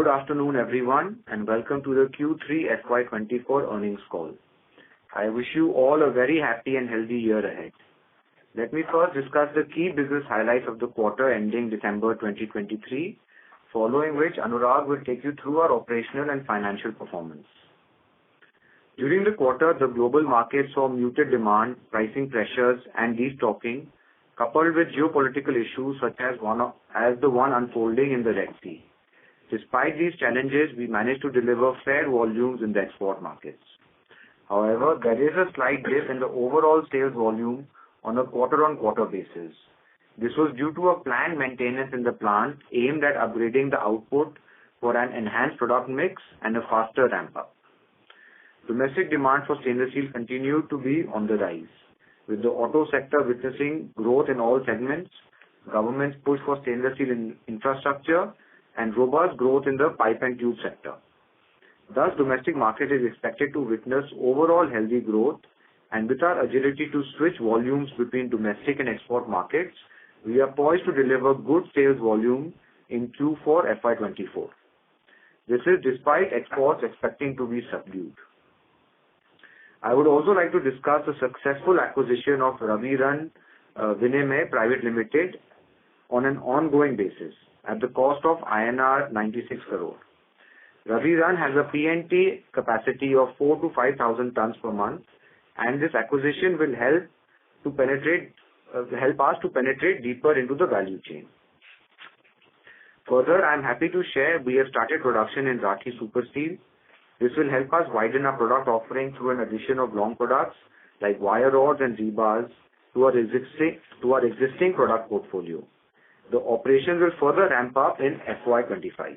Good afternoon, everyone, and welcome to the Q3 FY24 earnings call. I wish you all a very happy and healthy year ahead. Let me first discuss the key business highlights of the quarter ending December 2023, following which Anurag will take you through our operational and financial performance. During the quarter, the global market saw muted demand, pricing pressures, and destocking, coupled with geopolitical issues such as the one unfolding in the Red Sea. Despite these challenges, we managed to deliver fair volumes in the export markets. However, there is a slight dip in the overall sales volume on a quarter-on-quarter basis. This was due to a planned maintenance in the plant aimed at upgrading the output for an enhanced product mix and a faster ramp-up. Domestic demand for stainless steel continued to be on the rise, with the auto sector witnessing growth in all segments, government's push for stainless steel infrastructure, and robust growth in the pipe and tube sector. Thus, domestic market is expected to witness overall healthy growth, and with our agility to switch volumes between domestic and export markets, we are poised to deliver good sales volume in Q4 FY24. This is despite exports expecting to be subdued. I would also like to discuss the successful acquisition of Raviraj Vinimay Private Limited on an ongoing basis at the cost of INR 96 crore. Raviraj has a P&T capacity of 4,000 to 5,000 tons per month, and this acquisition will help us to penetrate deeper into the value chain. Further, I am happy to share we have started production in Rathi Super Steel. This will help us widen our product offering through an addition of long products like wire rods and rebars to our existing product portfolio. The operation will further ramp up in FY25.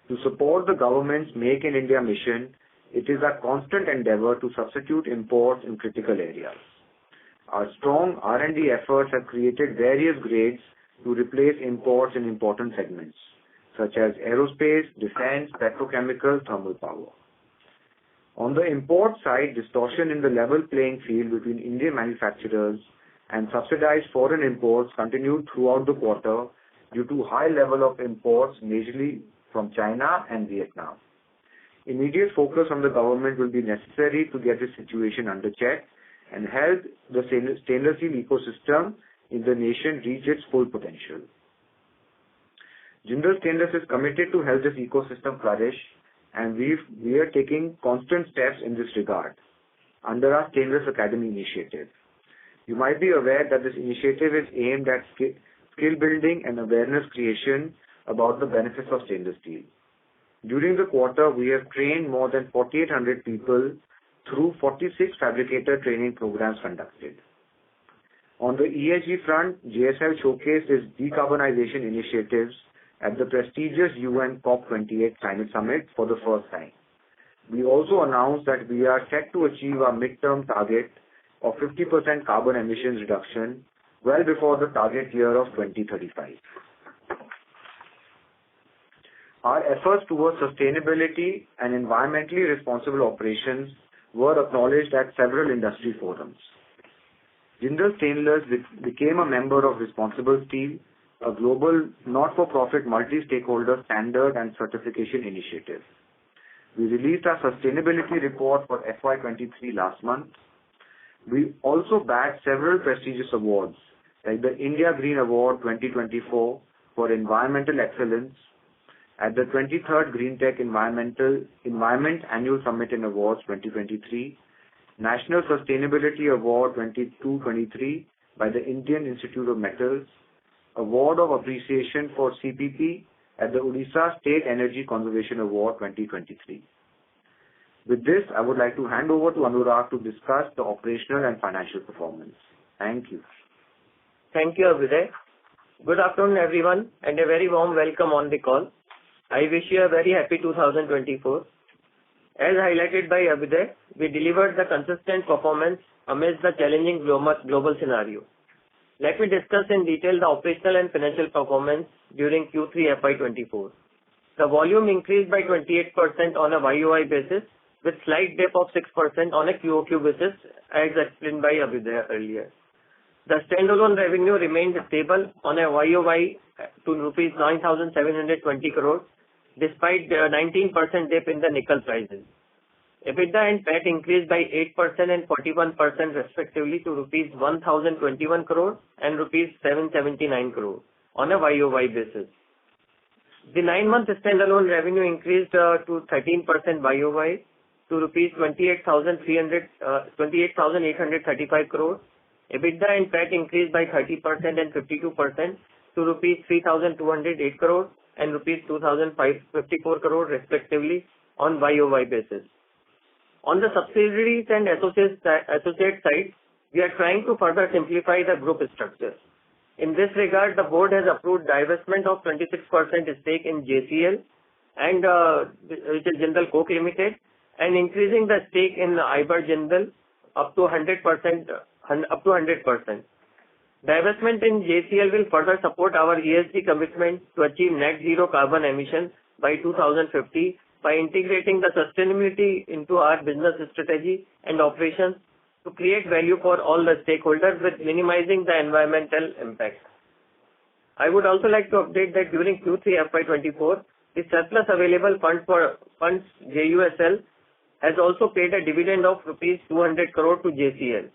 To support the government's Make in India mission, it is a constant endeavor to substitute imports in critical areas. Our strong R&D efforts have created various grades to replace imports in important segments, such as aerospace, defense, petrochemical, thermal power. On the import side, distortion in the level playing field between Indian manufacturers and subsidized foreign imports continued throughout the quarter due to high level of imports, majorly from China and Vietnam. Immediate focus on the government will be necessary to get this situation under check and help the stainless steel ecosystem in the nation reach its full potential. Jindal Stainless is committed to help this ecosystem flourish, and we are taking constant steps in this regard under our Stainless Academy initiative. You might be aware that this initiative is aimed at skill building and awareness creation about the benefits of stainless steel. During the quarter, we have trained more than 4,800 people through 46 fabricator training programs conducted. On the ESG front, JSL showcased its decarbonization initiatives at the prestigious UN COP28 Climate Summit for the first time. We also announced that we are set to achieve our midterm target of 50% carbon emissions reduction well before the target year of 2035. Our efforts towards sustainability and environmentally responsible operations were acknowledged at several industry forums. Jindal Stainless became a member of Responsible Steel, a global not-for-profit multi-stakeholder standard and certification initiative. We released our sustainability report for FY23 last month. We also bagged several prestigious awards like the India Green Award 2024 for Environmental Excellence at the 23rd Green Tech Environment Annual Summit and Awards 2023, National Sustainability Award 22-23 by the Indian Institute of Metals, Award of Appreciation for CPP at the Odisha State Energy Conservation Award 2023. With this, I would like to hand over to Anurag to discuss the operational and financial performance. Thank you. Thank you, Abhyuday. Good afternoon, everyone, and a very warm welcome on the call. I wish you a very happy 2024. As highlighted by Abhyuday, we delivered the consistent performance amidst the challenging global scenario. Let me discuss in detail the operational and financial performance during Q3 FY24. The volume increased by 28% on a YOY basis, with slight dip of 6% on a QOQ basis, as explained by Abhyuday earlier. The standalone revenue remained stable on a YOY to rupees 9,720 crores, despite the 19% dip in the nickel prices. EBITDA and PAT increased by 8% and 41% respectively to rupees 1,021 crore and rupees 779 crore on a YOY basis. The 9-month standalone revenue increased to 13% YOY to rupees 28,835 crore. EBITDA and PAT increased by 30% and 52% to rupees 3,208 crore and rupees 2,554 crore respectively on YOY basis. On the subsidiaries and associate side, we are trying to further simplify the group structure. In this regard, the board has approved divestment of 26% stake in JCL and which is Jindal Coke Limited, and increasing the stake in Iber Jindal up to 100%. Divestment in JCL will further support our ESG commitment to achieve net zero carbon emissions by 2050 by integrating the sustainability into our business strategy and operations to create value for all the stakeholders with minimizing the environmental impact. I would also like to update that during Q3 FY24, the surplus available funds JUSL has also paid a dividend of rupees 200 crore to JCL.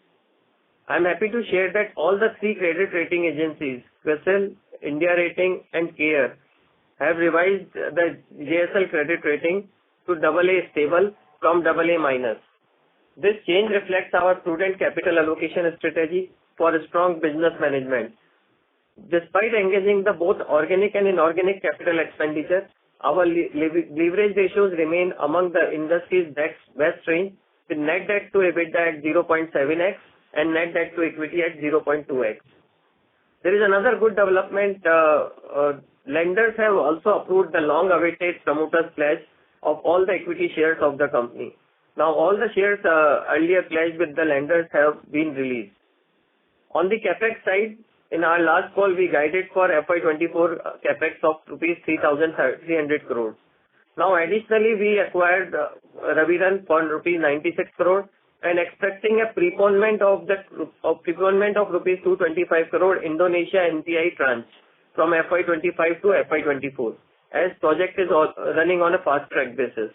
I am happy to share that all the 3 credit rating agencies, CRISIL, India Rating and CARE, have revised the JSL credit rating to AA stable from AA-. This change reflects our prudent capital allocation strategy for strong business management. Despite engaging the both organic and inorganic capital expenditure, our leverage ratios remain among the industry's best range, with net debt to EBITDA at 0.7x and net debt to equity at 0.2x. There is another good development. Lenders have also approved the long-awaited promoter's pledge of all the equity shares of the company. Now all the shares earlier pledged with the lenders have been released. On the capex side, in our last call we guided for FY24 capex of rupees 3,300 crores. Now additionally we acquired Raviran for rupees 96 crore and expecting a preponement of rupees 225 crore Indonesia NPI tranche from FY25 to FY24, as project is running on a fast track basis.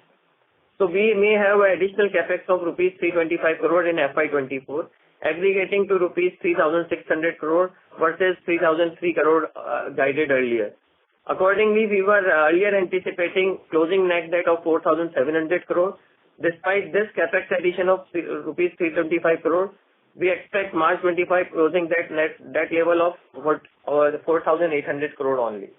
So we may have an additional capex of rupees 325 crore in FY24, aggregating to rupees 3,600 crore versus 3,003 crore guided earlier. Accordingly, we were earlier anticipating closing net debt of 4,700 crore. Despite this capex addition of rupees 325 crore, we expect March 25 closing that level of 4,800 crore only.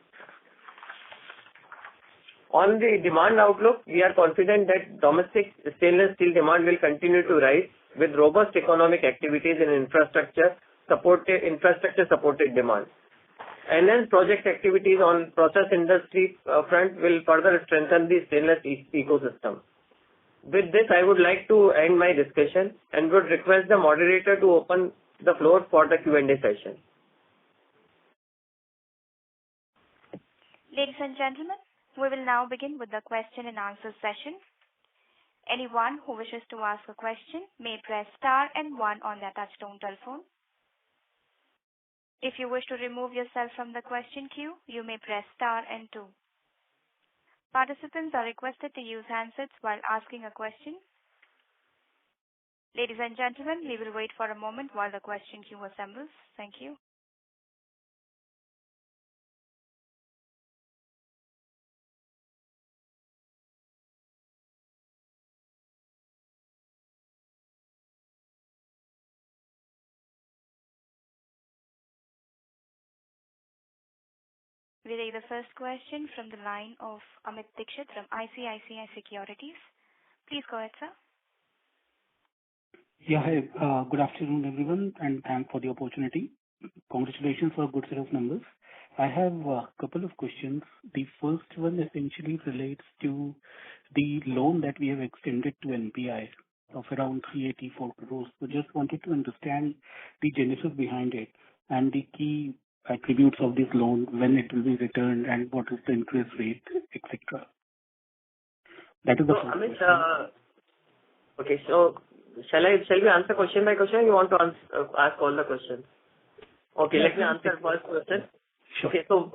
On the demand outlook, we are confident that domestic stainless steel demand will continue to rise with robust economic activities in infrastructure supported demand. And then project activities on process industry front will further strengthen the stainless ecosystem. With this, I would like to end my discussion and would request the moderator to open the floor for the Q&A session. Ladies and gentlemen, we will now begin with the question and answer session. Anyone who wishes to ask a question may press star and 1 on their touchtone telephone. If you wish to remove yourself from the question queue, you may press star and 2. Participants are requested to use handsets while asking a question. Ladies and gentlemen, we will wait for a moment while the question queue assembles. Thank you. We take the first question from the line of Amit Dixit from ICICI Securities. Please go ahead, sir. Yeah, hi. Good afternoon, everyone, and thanks for the opportunity. Congratulations for a good set of numbers. I have a couple of questions. The first one essentially relates to the loan that we have extended to NPI of around 384 crores. So just wanted to understand the genesis behind it and the key attributes of this loan, when it will be returned, and what is the interest rate, etc. That is the first question. Okay, so shall we answer question by question? You want to ask all the questions? Okay, let me answer first question. Sure. Okay. So,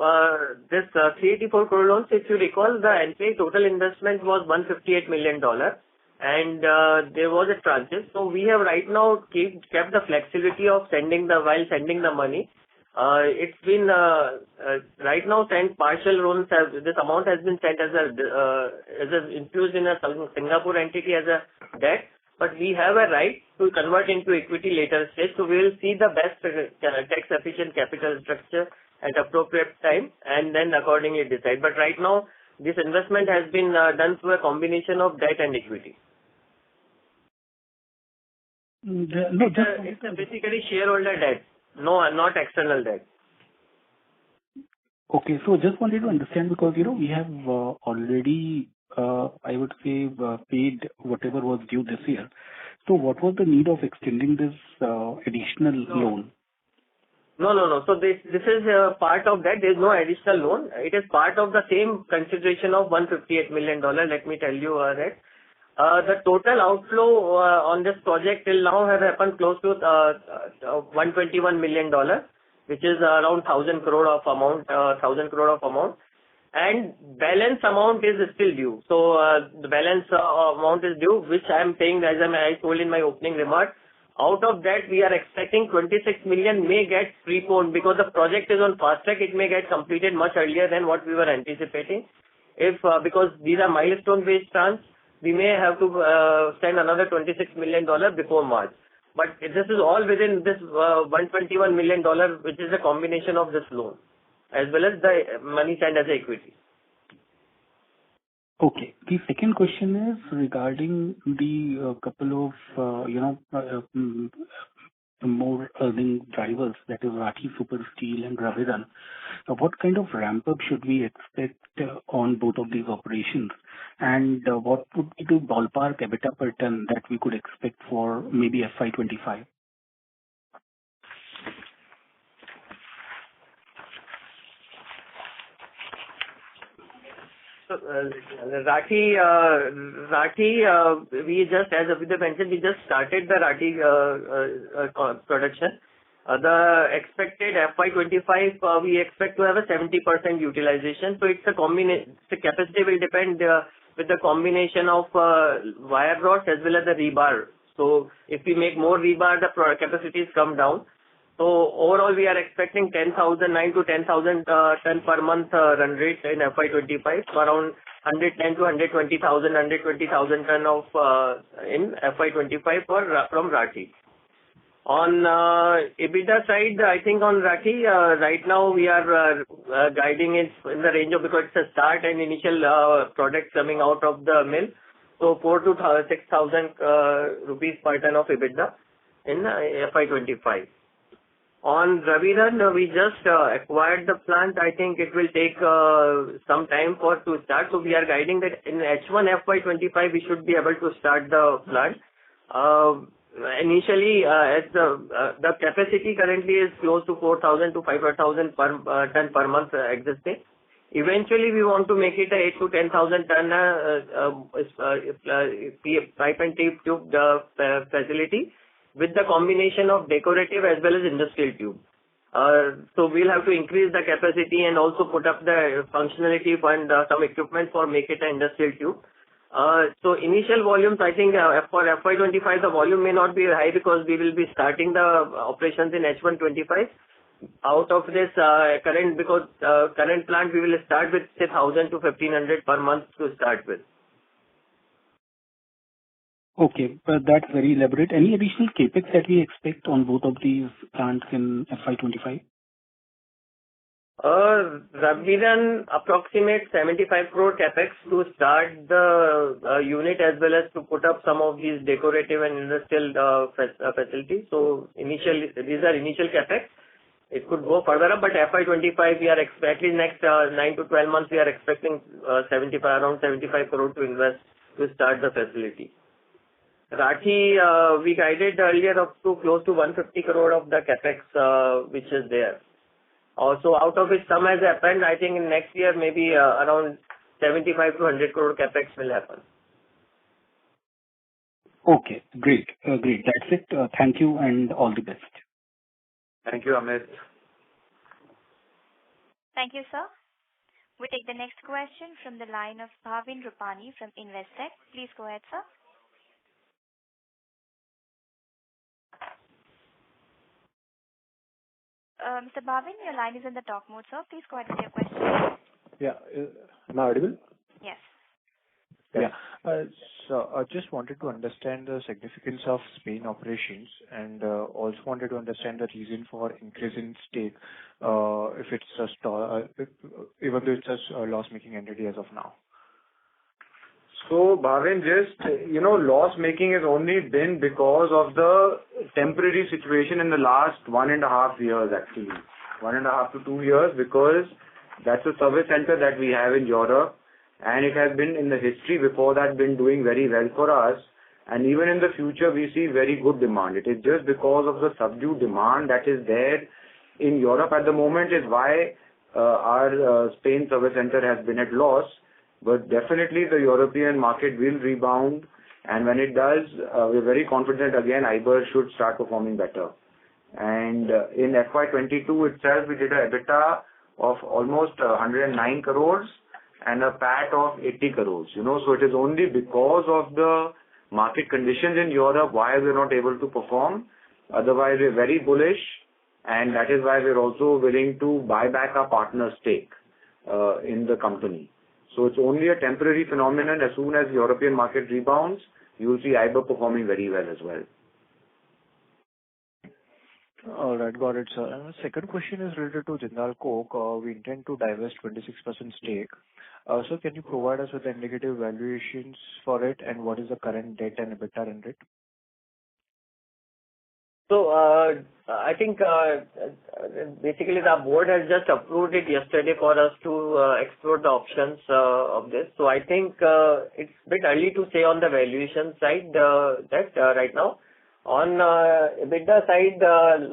this 384 crore loans, if you recall, the NPA total investment was $158 million, and there was a tranches. So we have right now kept the flexibility of sending the money. It's been right now sent partial loans. This amount has been sent as infused in a Singapore entity as a debt, but we have a right to convert into equity later stage. So we will see the best tax efficient capital structure at appropriate time and then accordingly decide. But right now, this investment has been done through a combination of debt and equity. No, It's basically shareholder debt. No, not external debt. Okay. So just wanted to understand because, we have already, I would say, paid whatever was due this year. So what was the need of extending this additional loan? No. So this is part of that. There is no additional loan. It is part of the same consideration of $158 million. Let me tell you that. The total outflow on this project till now has happened close to $121 million, which is around 1,000 crore of amount, and balance amount is still due. So the balance amount is due, which I am paying as I told in my opening remark. Out of that, we are expecting 26 million may get preponed because the project is on fast track. It may get completed much earlier than what we were anticipating. Because these are milestone-based plans, we may have to send another $26 million before March. But this is all within this $121 million, which is a combination of this loan, as well as the money sent as equity. Okay. The second question is regarding the couple of, more earning drivers, that is Rathi Super Steel and Ravidan. What kind of ramp-up should we expect on both of these operations? And what would be the ballpark EBITDA per ton that we could expect for maybe FY25? So, Rathi, we just, as Abhidha mentioned, we just started the Rathi production. The expected FY25, we expect to have a 70% utilization. So it's a combination. The capacity will depend with the combination of wire rods as well as the rebar. So if we make more rebar, the capacities come down. So overall, we are expecting 9 to 10,000 ton per month run rate in FY25, so around 110 to 120,000 ton of in FY25 from Rathi. On EBITDA side, I think on Rathi, right now we are guiding it in the range of, because it's a start and initial product coming out of the mill, so 4,000 to 6,000 rupees per ton of EBITDA in FY25. On Ravidan, we just acquired the plant. I think it will take some time to start. So we are guiding that in H1 FY25 we should be able to start the plant. Initially, as the capacity currently is close to 4,000 to 5,000 ton per month existing. Eventually, we want to make it a 8 to 10,000 ton pipe and tube facility, with the combination of decorative as well as industrial tube. So we'll have to increase the capacity and also put up the functionality and some equipment for make it an industrial tube. So initial volumes, I think for FY25, the volume may not be high because we will be starting the operations in H125. Out of this current plant, we will start with say 1,000 to 1,500 per month to start with. Okay, but that's very elaborate. Any additional capex that we expect on both of these plants in FY25? Ravidan approximate 75 crore capex to start the unit as well as to put up some of these decorative and industrial facilities. So these are initial capex. It could go further up, but FY25 we are expecting next 9 to 12 months we are expecting around 75 crore to invest to start the facility. Rathi, we guided earlier up to close to 150 crore of the capex which is there. Also, out of which some has happened, I think in next year maybe around 75 to 100 crore capex will happen. Okay, great. That's it. Thank you and all the best. Thank you, Amit. Thank you, sir. We take the next question from the line of Bhavin Rupani from Investec. Please go ahead, sir. Mr. Bhavin, your line is in the talk mode, sir. Please go ahead with your question. Yeah. Am I audible? Yes. Yeah. So I just wanted to understand the significance of Spain operations and also wanted to understand the reason for increase in stake, if it's just even though it's just a loss-making entity as of now. So, Bhavin, just, loss-making has only been because of the temporary situation in the last 1.5 years, actually. 1.5 to 2 years, because that's a service center that we have in Europe, and it has been in the history before that been doing very well for us. And even in the future, we see very good demand. It is just because of the subdued demand that is there in Europe at the moment is why our Spain service center has been at loss. But definitely the European market will rebound, and when it does, we're very confident again IBER should start performing better. And in FY22 itself, we did a EBITDA of almost 109 crores and a PAT of 80 crores. So it is only because of the market conditions in Europe why we're not able to perform. Otherwise, we're very bullish, and that is why we're also willing to buy back our partner stake in the company. So it's only a temporary phenomenon. As soon as European market rebounds, you will see IBER performing very well as well. All right, got it, sir. And the second question is related to Jindal Coke. We intend to divest 26% stake. So can you provide us with the indicative valuations for it, and what is the current debt and EBITDA run rate? So, I think basically the board has just approved it yesterday for us to explore the options of this. So I think it's a bit early to say on the valuation side that right now. On EBITDA side,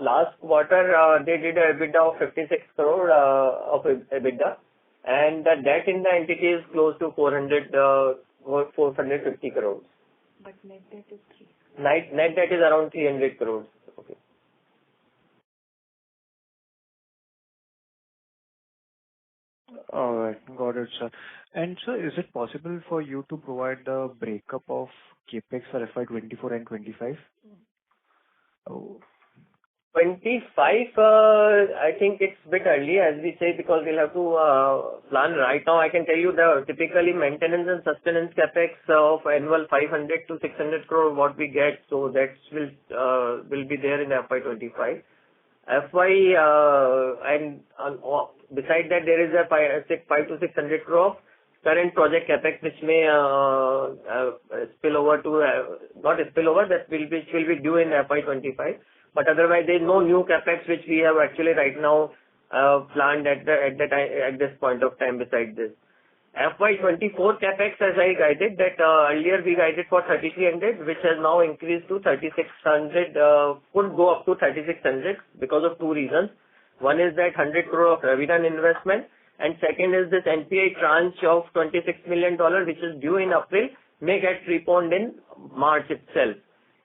last quarter they did a EBITDA of 56 crore of EBITDA, and the debt in the entity is close to 450 crores. But net debt is 3. Net debt is around 300 crores. Okay. All right, got it, sir. And sir, is it possible for you to provide the breakup of capex for FY24 and 25? Oh. 25, I think it's a bit early, as we say, because we'll have to plan right now. I can tell you the typically maintenance and sustenance capex of annual 500 to 600 crore what we get, so that will be there in FY25. Beside that, there is a 5 to 600 crore current project capex which may spill over to not spill over, that will be due in FY25. But otherwise, there is no new capex which we have actually right now planned at this point of time. Besides this, FY24 capex, as I guided that earlier we guided for 3,300, which has now increased to 3,600. Could go up to 3,600 because of two reasons. One is that 100 crore of return investment, and second is this NPA tranche of $26 million, which is due in April, may get preponed in March itself.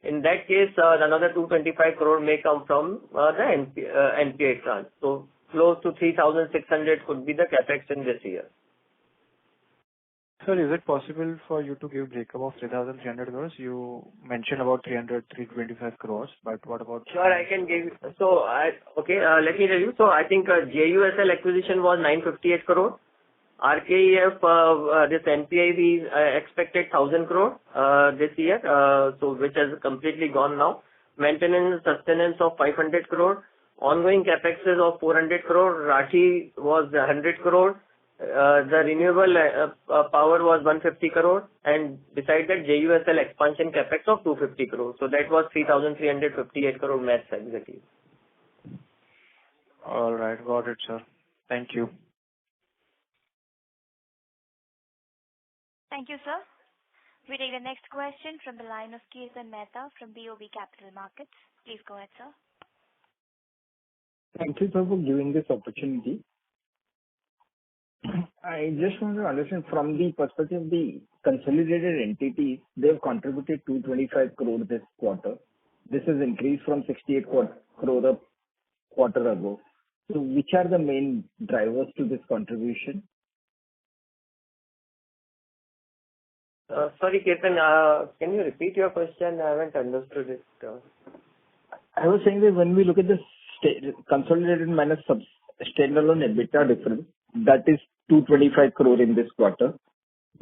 In that case, another 225 crore may come from the NPA tranche. So close to 3,600 could be the capex in this year. Sir, is it possible for you to give breakup of 3,300 crores? You mentioned about 325 crores, but what about... Sure, I can give you. So, let me tell you. So, I think JUSL acquisition was 958 crore. RKEF, this NPA we expected 1,000 crore this year, so which has completely gone now. Maintenance sustenance of 500 crore. Ongoing capexes of 400 crore. Rathi was 100 crore. The renewable power was 150 crore, and beside that JUSL expansion capex of 250 crore. So that was 3,358 crore maths exactly. All right, got it, sir. Thank you. Thank you, sir. We take the next question from the line of Kirtan Mehta from BOB Capital Markets. Please go ahead, sir. Thank you, sir, for giving this opportunity. I just want to understand from the perspective of the consolidated entities, they have contributed 225 crore this quarter. This has increased from 68 crore a quarter ago. So which are the main drivers to this contribution? Sorry, Ketan, can you repeat your question? I haven't understood it. I was saying that when we look at the consolidated minus standalone EBITDA difference, that is 225 crore in this quarter,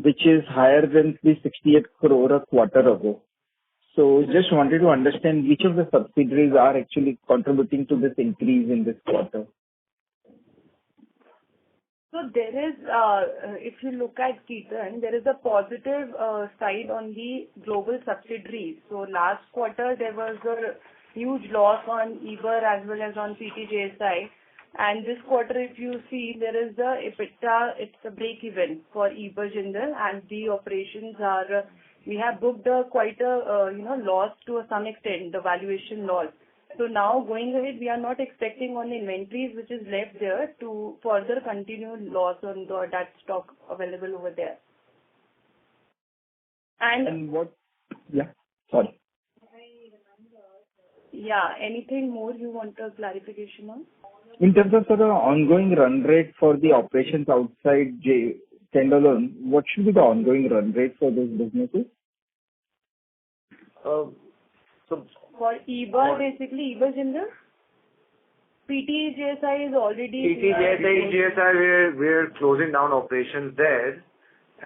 which is higher than the 68 crore a quarter ago. So just wanted to understand which of the subsidiaries are actually contributing to this increase in this quarter. So there is, if you look at Ketan, there is a positive side on the global subsidiaries. So last quarter there was a huge loss on EBER as well as on PTJSI. And this quarter, if you see, there is the EBITDA, it's a break even for EBER Jindal, and the operations are, we have booked quite a, loss to some extent, the valuation loss. So now going ahead, we are not expecting on the inventories which is left there to further continue loss on that stock available over there. And what? Yeah, sorry. Yeah, anything more you want a clarification on? In terms of sort of ongoing run rate for the operations outside standalone, what should be the ongoing run rate for those businesses? So for EBER, basically EBER Jindal, PTJSI is already... PTJSI, we're closing down operations there,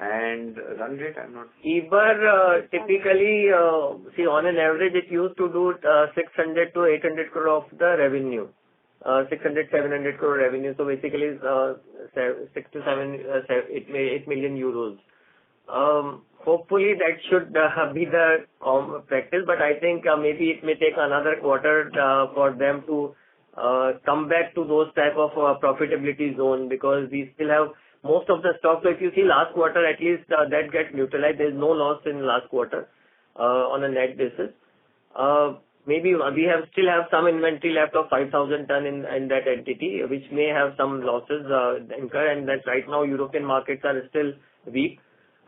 and run rate, I'm not... EBER, typically, see, on an average, it used to do 600 to 800 crore of the revenue. 600, 700 crore revenue. So basically, 6 to 8 million euros. Hopefully that should be the practice, but I think maybe it may take another quarter for them to come back to those type of profitability zone, because we still have most of the stock. So if you see last quarter, at least that gets neutralized. There is no loss in last quarter on a net basis. Maybe we still have some inventory left of 5,000 ton in that entity, which may have some losses incur, and that right now European markets are still weak.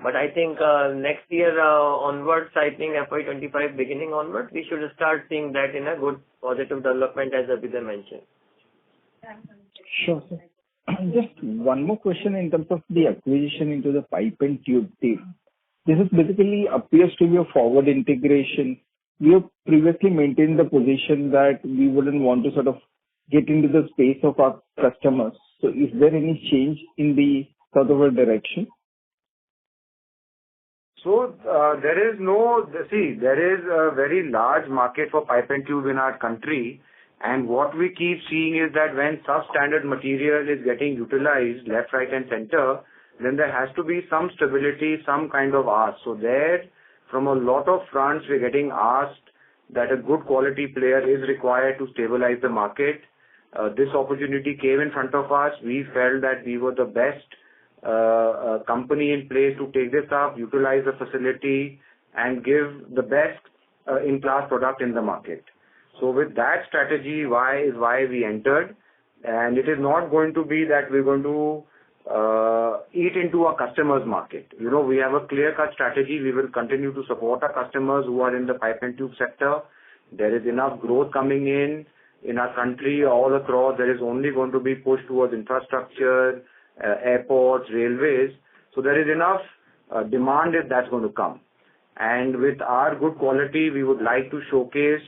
But I think next year onwards, I think FY25 beginning onwards, we should start seeing that in a good positive development, as Abhyuday mentioned. Sure, sir. Just one more question in terms of the acquisition into the pipe and tube team. This is basically appears to be a forward integration. We have previously maintained the position that we wouldn't want to sort of get into the space of our customers. So is there any change in the sort of a direction? So there is a very large market for pipe and tube in our country, and what we keep seeing is that when substandard material is getting utilized left, right and center, then there has to be some stability, some kind of ask. So there, from a lot of fronts, we're getting asked that a good quality player is required to stabilize the market. This opportunity came in front of us. We felt that we were the best company in place to take this up, utilize the facility, and give the best in-class product in the market. So with that strategy, why we entered, and it is not going to be that we're going to eat into our customers' market. We have a clear-cut strategy. We will continue to support our customers who are in the pipe and tube sector. There is enough growth coming in our country all across. There is only going to be push towards infrastructure, airports, railways. So there is enough demand if that's going to come. And with our good quality, we would like to showcase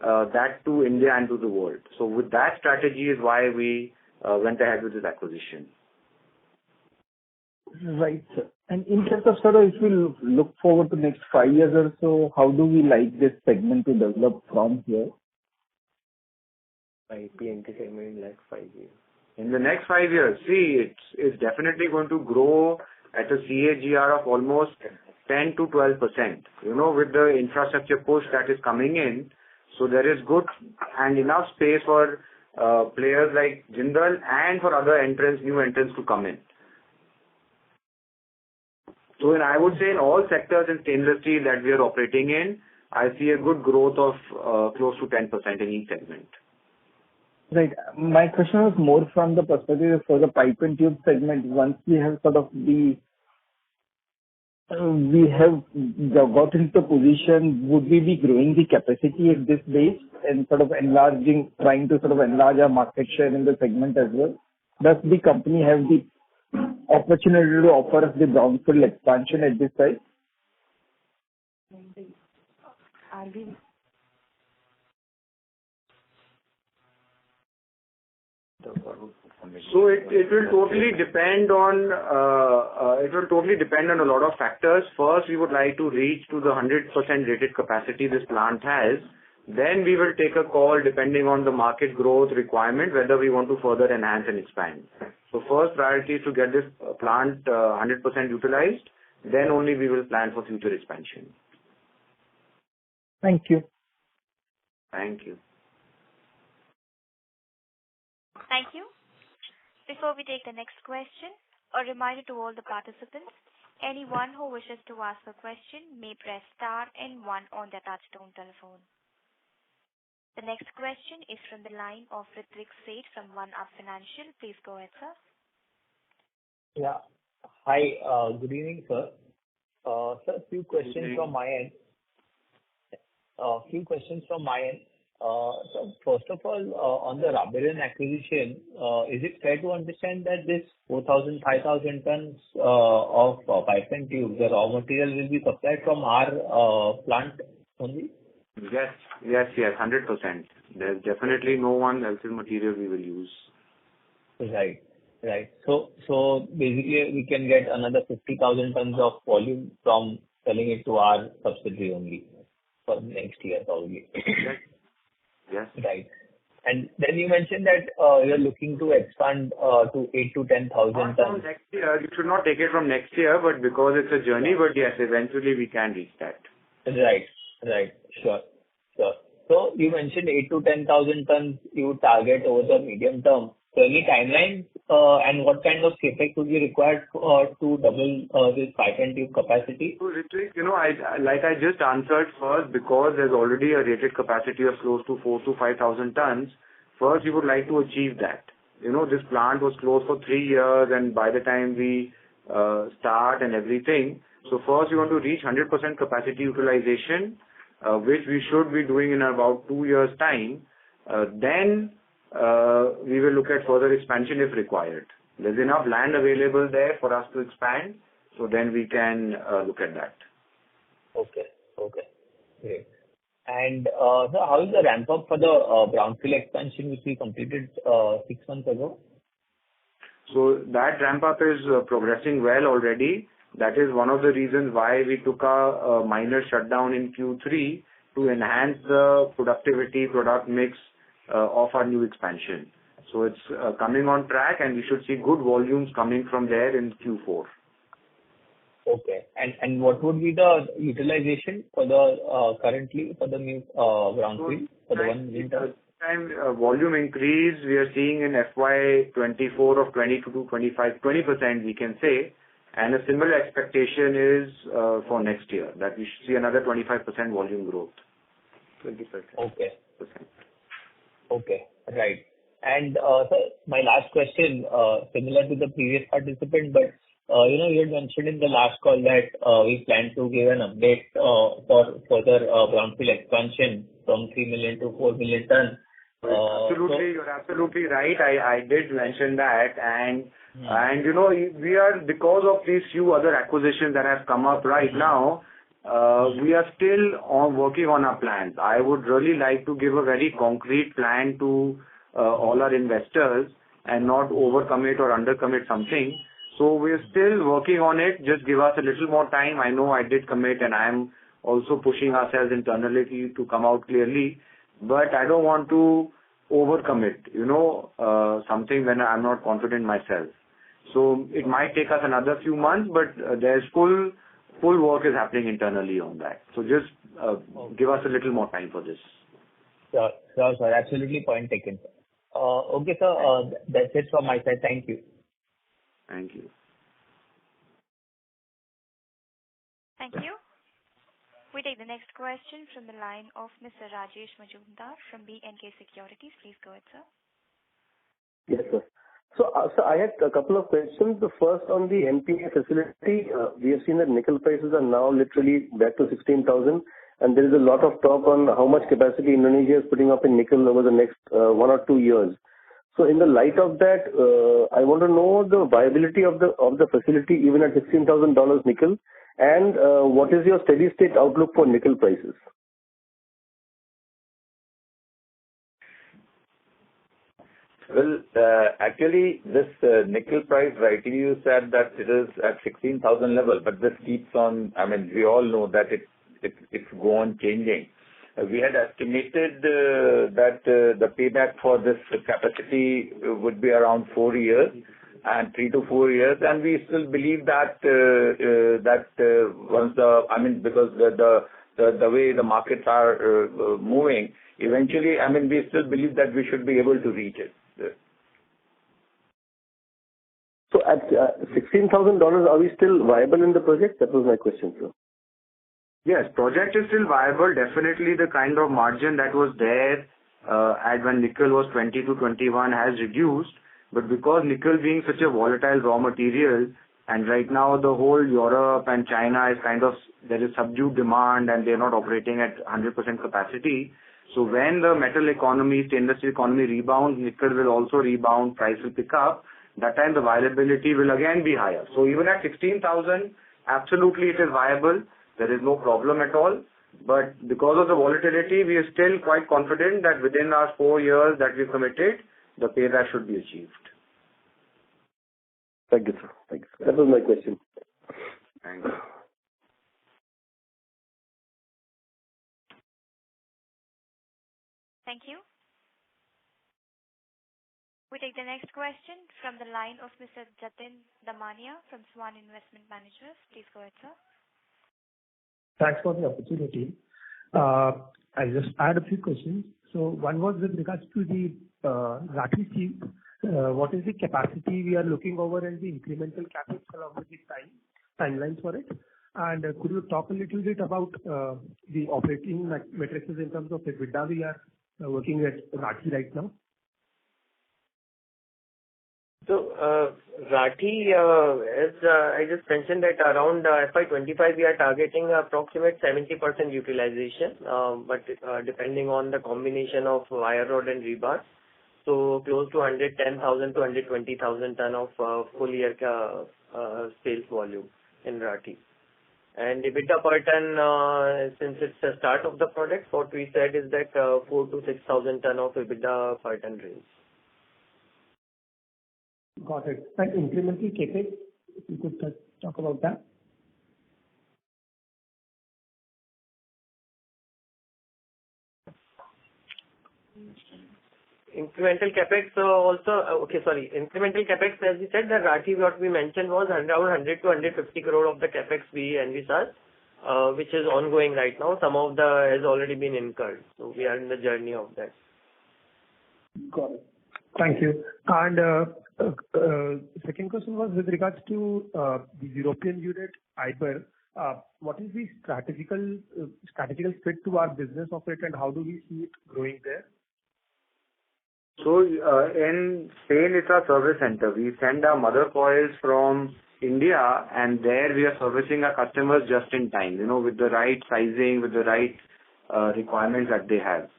that to India and to the world. So with that strategy is why we went ahead with this acquisition. Right, sir. And in terms of sort of, if we look forward to next 5 years or so, how do we like this segment to develop from here? PNT segment in next 5 years. In the next 5 years, see, it's definitely going to grow at a CAGR of almost 10 to 12%. With the infrastructure push that is coming in, so there is good and enough space for players like Jindal and for other new entrants to come in. So I would say in all sectors in stainless steel that we are operating in, I see a good growth of close to 10% in each segment. Right. My question was more from the perspective for the pipe and tube segment. Once we have sort of the we have got into the position, would we be growing the capacity at this base and sort of trying to sort of enlarge our market share in the segment as well? Does the company have the opportunity to offer us the brownfield expansion at this site? So it will totally depend on a lot of factors. First, we would like to reach to the 100% rated capacity this plant has. Then we will take a call depending on the market growth requirement, whether we want to further enhance and expand. So first priority is to get this plant 100% utilized. Then only we will plan for future expansion. Thank you. Thank you. Thank you. Before we take the next question, a reminder to all the participants, anyone who wishes to ask a question may press star and one on their touchtone telephone. The next question is from the line of Ritwik Seth from One Up Financial. Please go ahead, sir. Yeah. Hi, good evening, sir. Sir, a few questions from my end. So first of all, on the rubber acquisition, is it fair to understand that this 4,000, 5,000 tons of pipe and tube, the raw material will be supplied from our plant only? Yes, 100%. There's definitely no one else's material we will use. Right. So basically, we can get another 50,000 tons of volume from selling it to our subsidiary only for next year, probably. Yes. Right. And then you mentioned that you're looking to expand to 8 to 10,000 tons. From next year, you should not take it from next year, but because it's a journey, but yes, eventually we can reach that. Right. Sure. So you mentioned 8 to 10,000 tons you target over the medium term. So any timelines and what kind of CapEx would be required to double this pipe and tube capacity? So Ritwik, I just answered first, because there's already a rated capacity of close to 4,000 to 5,000 tons. First, we would like to achieve that. This plant was closed for 3 years, and by the time we start and everything, so first we want to reach 100% capacity utilization, which we should be doing in about 2 years' time. Then we will look at further expansion if required. There's enough land available there for us to expand, so then we can look at that. Okay, great. And so how is the ramp up for the brownfield expansion which we completed 6 months ago? So that ramp up is progressing well already. That is one of the reasons why we took a minor shutdown in Q3 to enhance the productivity, product mix of our new expansion. So it's coming on track, and we should see good volumes coming from there in Q4. Okay. And what would be the utilization for the currently for the new brownfield for the 1 million ton? Volume increase we are seeing in FY24 of 22 to 20% we can say, and a similar expectation is for next year, that we should see another 25% volume growth. 20%. Okay, right. And sir, my last question, similar to the previous participant, but you had mentioned in the last call that we plan to give an update for further brownfield expansion from 3 million to 4 million tons. You're absolutely right. I did mention that, and we are, because of these few other acquisitions that have come up right now, we are still working on our plans. I would really like to give a very concrete plan to all our investors and not overcommit or undercommit something. So we're still working on it. Just give us a little more time. I know I did commit, and I'm also pushing ourselves internally to come out clearly, but I don't want to overcommit, something when I'm not confident myself. So it might take us another few months, but there's full work is happening internally on that. So just give us a little more time for this. Sure. Absolutely, point taken. Okay, sir. That's it from my side. Thank you. Thank you. Thank you. We take the next question from the line of Mr. Rajesh Majumdar from B&K Securities. Please go ahead, sir. Yes, sir. So I had a couple of questions. The first on the MPA facility, we have seen that nickel prices are now literally back to 16,000, and there is a lot of talk on how much capacity Indonesia is putting up in nickel over the next 1 or 2 years. So in the light of that, I want to know the viability of the facility even at $16,000 nickel, and what is your steady state outlook for nickel prices? Well, actually, this nickel price, rightly you said that it is at 16,000 level, but this keeps on, I mean, we all know that it's go on changing. We had estimated that the payback for this capacity would be around 4 years and 3 to 4 years, and we still believe that once because the way the markets are moving, eventually, we still believe that we should be able to reach it. So at $16,000, are we still viable in the project? That was my question, sir. Yes, project is still viable. Definitely the kind of margin that was there at when nickel was 20 to 21 has reduced. But because nickel being such a volatile raw material, and right now the whole Europe and China is there is subdued demand and they're not operating at 100% capacity. So when the metal economy, stainless steel economy rebounds, nickel will also rebound, price will pick up. That time the viability will again be higher. So even at 16,000, absolutely it is viable. There is no problem at all. But because of the volatility, we are still quite confident that within our 4 years that we committed, the payback should be achieved. Thank you, sir. Thank you. That was my question. Thank you. Thank you. We take the next question from the line of Mr. Jatin Damania from Swan Investment Managers. Please go ahead, sir. Thanks for the opportunity. I just had a few questions. So one was with regards to the Rathi steel. What is the capacity we are looking over and the incremental CapEx along with the timelines for it? And could you talk a little bit about the operating metrics in terms of EBITDA we are working at Rathi right now? So, Rathi, as I just mentioned that around FY25 we are targeting approximate 70% utilization, but depending on the combination of wire rod and rebar, so close to 110,000 to 120,000 ton of full year sales volume in Rathi. And EBITDA per ton, since it's the start of the project, what we said is that 4,000 to 6,000 ton of EBITDA per ton range. Got it. And incremental CapEx, if you could talk about that. Incremental capex incremental capex, as we said, that Rathi, what we mentioned was around 100 to 150 crore of the capex we envisage, which is ongoing right now. Some of the has already been incurred, so we are in the journey of that. Got it. Thank you. And second question was with regards to the European unit, IBER. What is the strategical fit to our business of it, and how do we see it growing there? So in Spain, it's our service center. We send our mother coils from India, and there we are servicing our customers just in time, with the right sizing, with the right requirements that they have.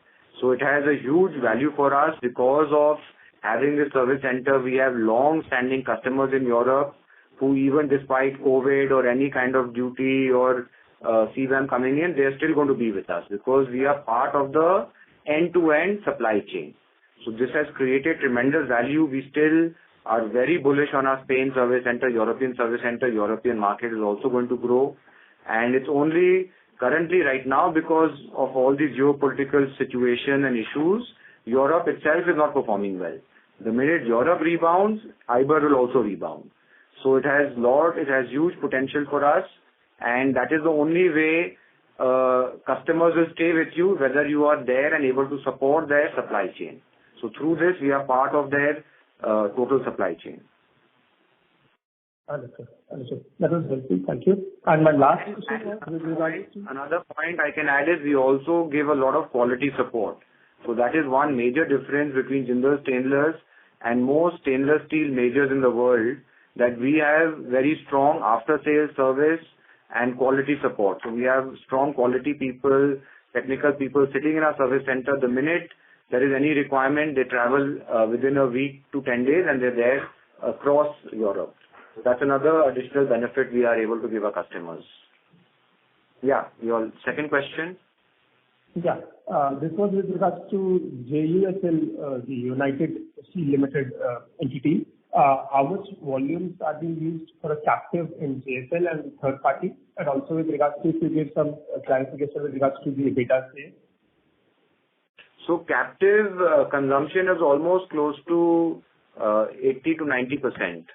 So it has a huge value for us because of having this service center. We have long-standing customers in Europe who, even despite COVID or any kind of duty or CBAM coming in, they are still going to be with us because we are part of the end-to-end supply chain. So this has created tremendous value. We still are very bullish on our Spain service center, European service center. European market is also going to grow. And it's only currently right now because of all these geopolitical situation and issues, Europe itself is not performing well. The minute Europe rebounds, IBER will also rebound. So it has huge potential for us, and that is the only way customers will stay with you, whether you are there and able to support their supply chain. So through this, we are part of their total supply chain. Understood. That was helpful. Thank you. And my last question was with regards to... Another point I can add is we also give a lot of quality support. So that is one major difference between Jindal Stainless and most stainless steel majors in the world that we have very strong after-sales service and quality support. So we have strong quality people, technical people sitting in our service center. The minute there is any requirement, they travel within a week to 10 days, and they're there across Europe. So that's another additional benefit we are able to give our customers. Yeah, your second question? Yeah. This was with regards to JUSL, the United Steel Limited entity. How much volumes are being used for a captive in JSL and third party? And also with regards to, if you give some clarification with regards to the EBITDA sales. So captive consumption is almost close to 80 to 90%.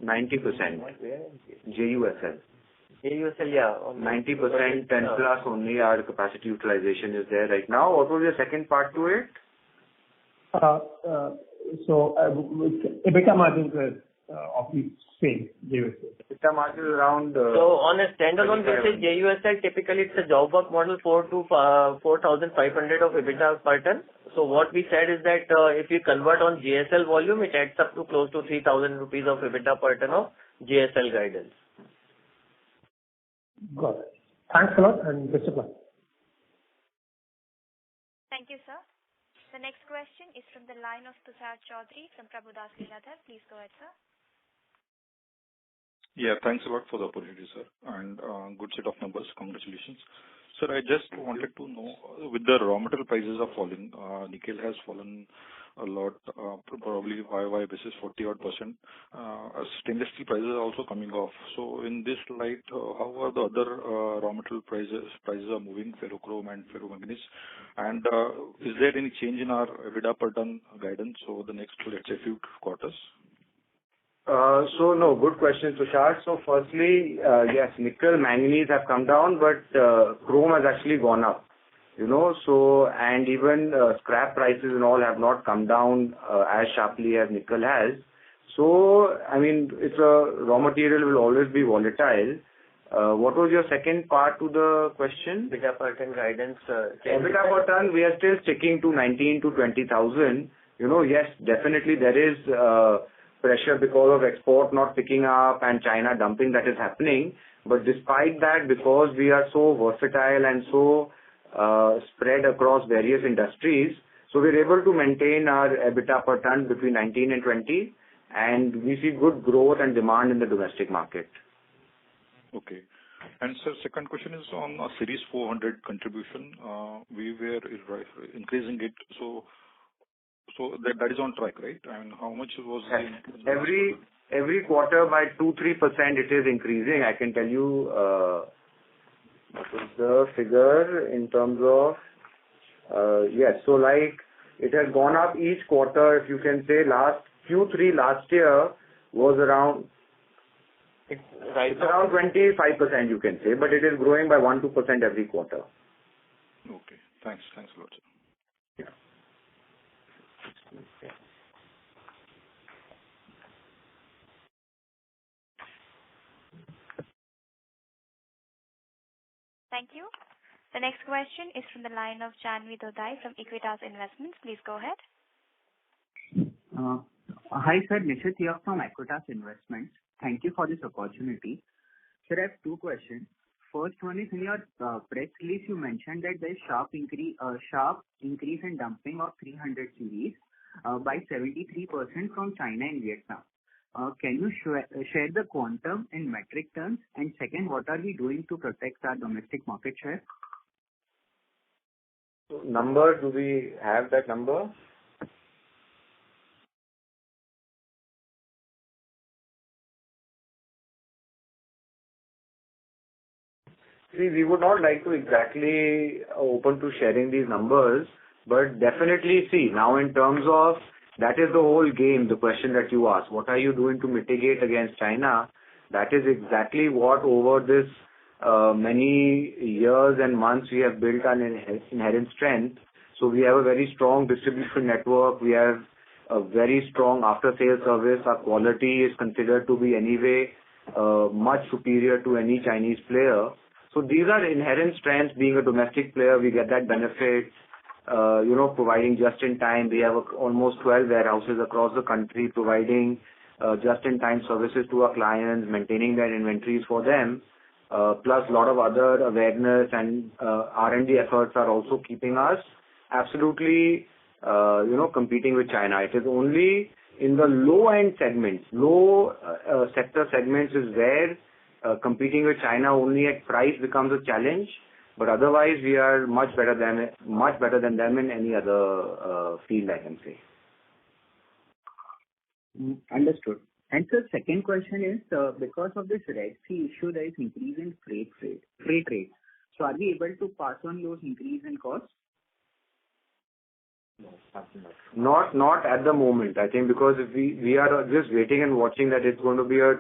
90%. JUSL. JUSL, yeah. 90%, 10 plus only our capacity utilization is there right now. What was your second part to it? EBITDA margins of the same JUSL. EBITDA margin around... so on a standalone basis, JUSL typically it's a job work model 4,500 of EBITDA per ton. So what we said is that if you convert on JSL volume, it adds up to close to 3,000 rupees of EBITDA per ton of JSL guidance. Got it. Thanks a lot and best of luck. Thank you, sir. The next question is from the line of Tushar Chaudhary from Prabhudas Lilladher. Please go ahead, sir. Yeah, thanks a lot for the opportunity, sir, and good set of numbers. Congratulations. Sir, I just wanted to know, with the raw material prices are falling, nickel has fallen a lot, probably YY basis 40-odd%. Stainless steel prices are also coming off. So in this light, how are the other raw material prices are moving, ferrochrome and ferromanganese? And is there any change in our EBITDA per ton guidance over the next, let's say, few quarters? So no, good question, Tushar. So firstly, yes, nickel, manganese have come down, but chrome has actually gone up. You know, so, and even scrap prices and all have not come down as sharply as nickel has. So, I mean, it's a raw material will always be volatile. What was your second part to the question? EBITDA per ton guidance. EBITDA per ton, we are still sticking to 19 to 20,000. You know, yes, definitely there is pressure because of export not picking up and China dumping that is happening. But despite that, because we are so versatile and so spread across various industries, so we're able to maintain our EBITDA per ton between 19 and 20, and we see good growth and demand in the domestic market. Okay. And sir, second question is on Series 400 contribution. We were increasing it, so that is on track, right? And how much was every quarter by 2-3% it is increasing. I can tell you what is the figure in terms of yes. So like it has gone up each quarter. If you can say last Q3 last year was around. It's around 25%, you can say, but it is growing by 1-2% every quarter. Okay. Thanks a lot, sir. Yeah. Okay. Thank you. The next question is from the line of Janvi Dodai from Equitas Investments. Please go ahead. Hi, sir. Nishit here from Equitas Investments. Thank you for this opportunity. Sir, I have two questions. First one is, in your press release, you mentioned that there is sharp increase in dumping of 300 series by 73% from China and Vietnam. Can you share the quantum in metric tons? And second, what are we doing to protect our domestic market share? So number, do we have that number? See, we would not like to exactly open to sharing these numbers, but definitely see, now in terms of, that is the whole game, the question that you asked. What are you doing to mitigate against China? That is exactly what over this many years and months we have built an inherent strength. So we have a very strong distribution network. We have a very strong after-sales service. Our quality is considered to be anyway much superior to any Chinese player. So these are inherent strengths. Being a domestic player, we get that benefit. providing just-in-time. We have almost 12 warehouses across the country providing just-in-time services to our clients, maintaining their inventories for them, plus a lot of other awareness and R&D efforts are also keeping us absolutely, competing with China. It is only in the low-end segments, sector segments is where competing with China only at price becomes a challenge. But otherwise, we are much better than them in any other field, I can say. Understood. And sir, second question is, because of this Red Sea issue, there is increase in freight rates. So are we able to pass on those increase in costs? No, not at the moment. I think because we are just waiting and watching that it's going to be a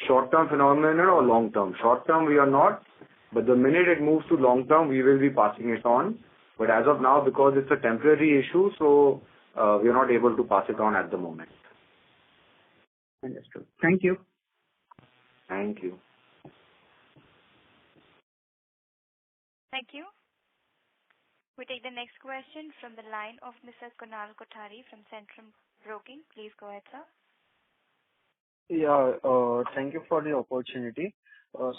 short-term phenomenon or long-term. Short-term, we are not. But the minute it moves to long-term, we will be passing it on. But as of now, because it's a temporary issue, so we are not able to pass it on at the moment. Understood. Thank you. Thank you. Thank you. We take the next question from the line of Mr. Kunal Kothari from Centrum Broking. Please go ahead, sir. Yeah, thank you for the opportunity.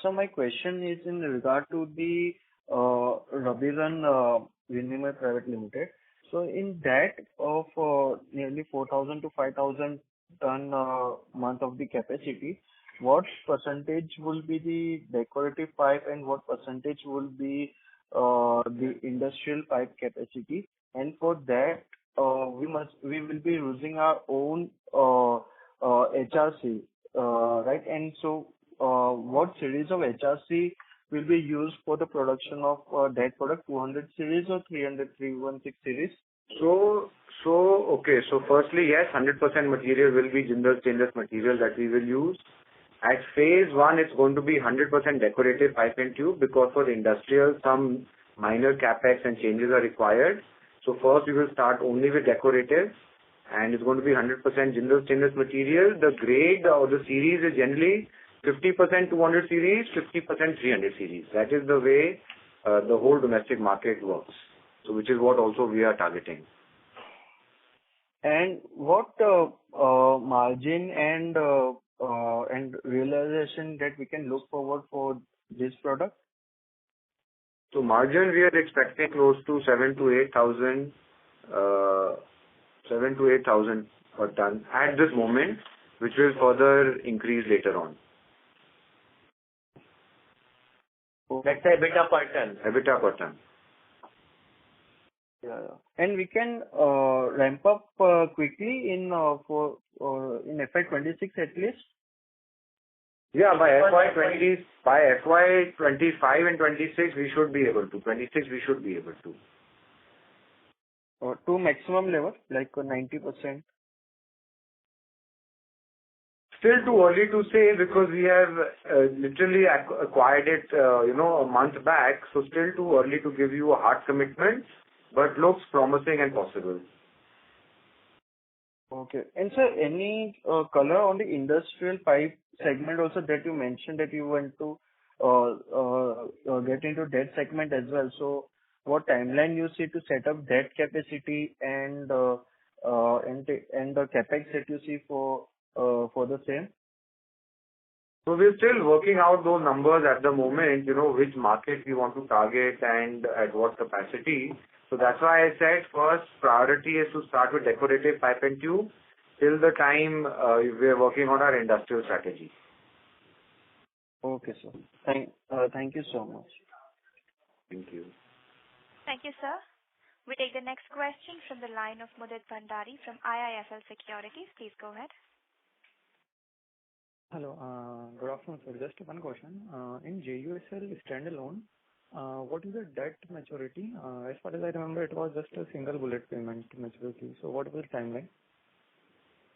So my question is in regard to the Rabiran Vinimay Private Limited. So in that of nearly 4,000 to 5,000 ton month of the capacity, what percentage will be the decorative pipe and what percentage will be the industrial pipe capacity? And for that, we will be using our own HRC, right? And so, what series of HRC will be used for the production of that product, 200 series or 316 series? Okay. So firstly, yes, 100% material will be Jindal Stainless material that we will use. At phase 1, it's going to be 100% decorative pipe and tube because for industrial, some minor capex and changes are required. So first, we will start only with decorative, and it's going to be 100% Jindal Stainless material. The grade or the series is generally 50% 200 series, 50% 300 series. That is the way the whole domestic market works. So which is what also we are targeting. And what margin and realization that we can look forward for this product? So margin we are expecting close to 7,000 to 8,000 per ton at this moment, which will further increase later on. That's EBITDA per ton. EBITDA per ton. Yeah. And we can ramp up quickly in FY26 at least. Yeah, by FY25 and 26 we should be able to. 26 we should be able to. To maximum level, like 90%. Still too early to say because we have literally acquired it, a month back. So still too early to give you a hard commitment, but looks promising and possible. Okay. And sir, any color on the industrial pipe segment also that you mentioned that you want to get into that segment as well. So what timeline you see to set up that capacity and the capex that you see for the same? So we're still working out those numbers at the moment, which market we want to target and at what capacity. So that's why I said first priority is to start with decorative pipe and tube till the time we are working on our industrial strategy. Okay, sir. Thank you so much. Thank you. Thank you, sir. We take the next question from the line of Mudit Bhandari from IIFL Securities. Please go ahead. Hello. Good afternoon, sir. Just one question. In JUSL standalone, what is the debt maturity? As far as I remember, it was just a single bullet payment maturity. So what was the timeline?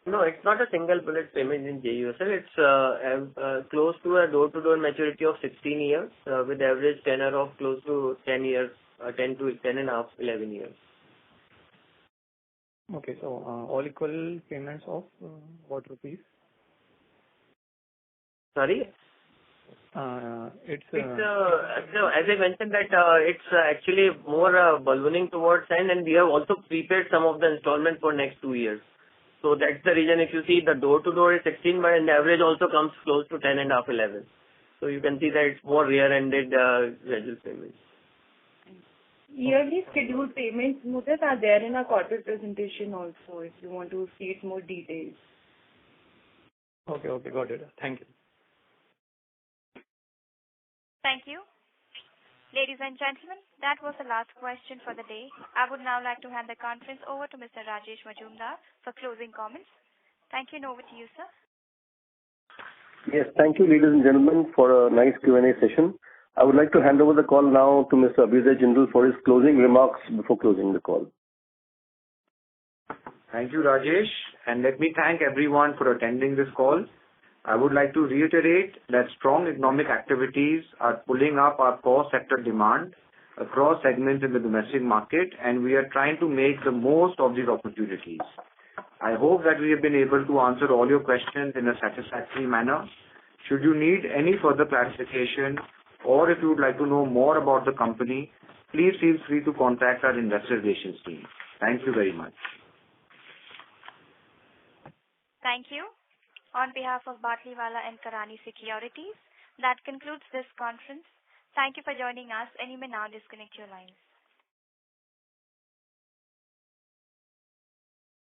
No, it's not a single bullet payment in JUSL. It's close to a door-to-door maturity of 16 years with average tenor of close to 10 years, 10 to 10 and a half, 11 years. Okay, so all equal payments of what rupees? Sorry? So as I mentioned that it's actually more ballooning towards end, and we have also prepaid some of the installment for next 2 years. So that's the reason if you see the door-to-door is 16, but an average also comes close to 10 and a half, 11. So you can see that it's more rear-ended gradual payments. Yearly scheduled payments, Mudit, are there in our corporate presentation also, if you want to see it more details. Okay, got it. Thank you. Thank you. Ladies and gentlemen, that was the last question for the day. I would now like to hand the conference over to Mr. Rajesh Majumdar for closing comments. Thank you, and over to you, sir. Yes, thank you, ladies and gentlemen, for a nice Q&A session. I would like to hand over the call now to Mr. Abhyuday Jindal for his closing remarks before closing the call. Thank you, Rajesh, and let me thank everyone for attending this call. I would like to reiterate that strong economic activities are pulling up our core sector demand across segments in the domestic market, and we are trying to make the most of these opportunities. I hope that we have been able to answer all your questions in a satisfactory manner. Should you need any further clarification, or if you would like to know more about the company, please feel free to contact our investor relations team. Thank you very much. Thank you. On behalf of Batliwala and Karani Securities, that concludes this conference. Thank you for joining us, and you may now disconnect your lines.